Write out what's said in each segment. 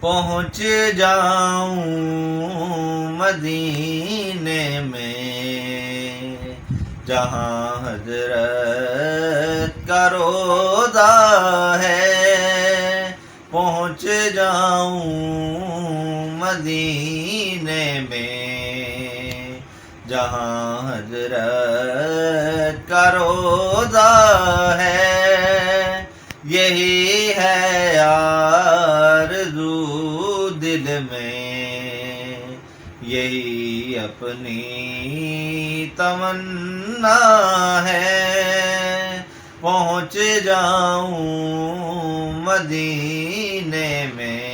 پہنچ جاؤں مدینے میں، جہاں حضرت کا روضہ ہے۔ پہنچ جاؤں مدینے میں، جہاں حضرت کا روضہ ہے۔ یہی ہے آرزو دل میں، یہی اپنی تمنا ہے۔ پہنچ جاؤں مدینے میں۔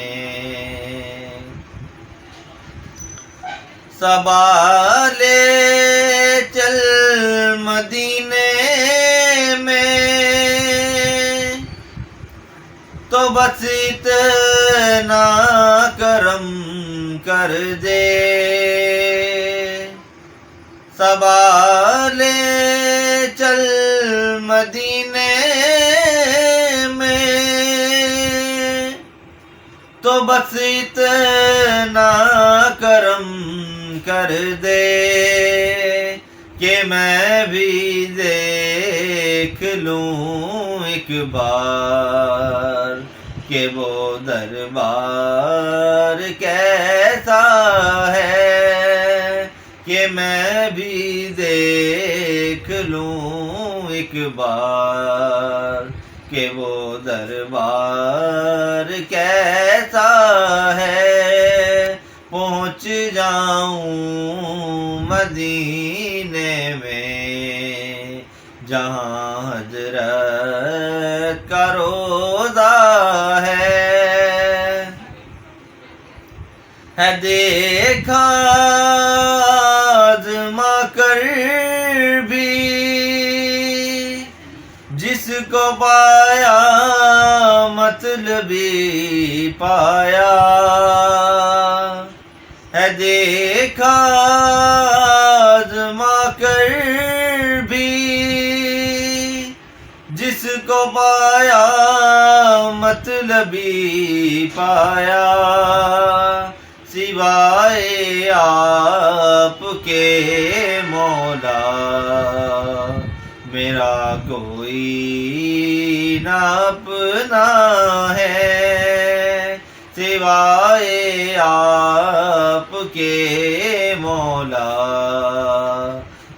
صبا لے چل مدینے میں، تو بس اتنا کرم کر دے۔ صبا لے چل مدینے میں، تو بس اتنا کرم کر دے کہ میں بھی دیکھ لوں ایک بار کہ وہ دربار کیسا ہے۔ کہ میں بھی دیکھ لوں ایک بار کہ وہ دربار کیسا ہے۔ پہنچ جاؤں مدینے میں، جہاں حضرت کا روضہ ہے۔ دیکھا آزما کر بھی جس کو پایا مطلبی پایا۔ دیکھا آزما کر بھی جس کو پایا مطلبی پایا۔ سوائے آپ کے مولا میرا کوئی نہ اپنا ہے۔ سوائے آپ کے مولا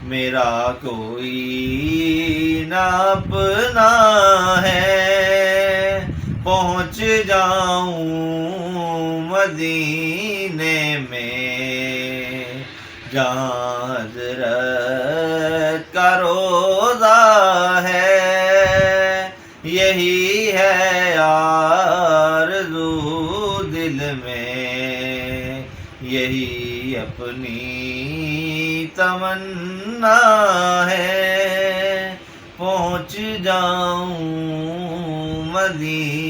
میرا کوئی نہ اپنا ہے۔ پہنچ جاؤں مدینے میں، جہاں حضرت کا روضہ ہے۔ یہی ہے آرزو دل میں، یہی اپنی تمنا ہے۔ پہنچ جاؤں مدینے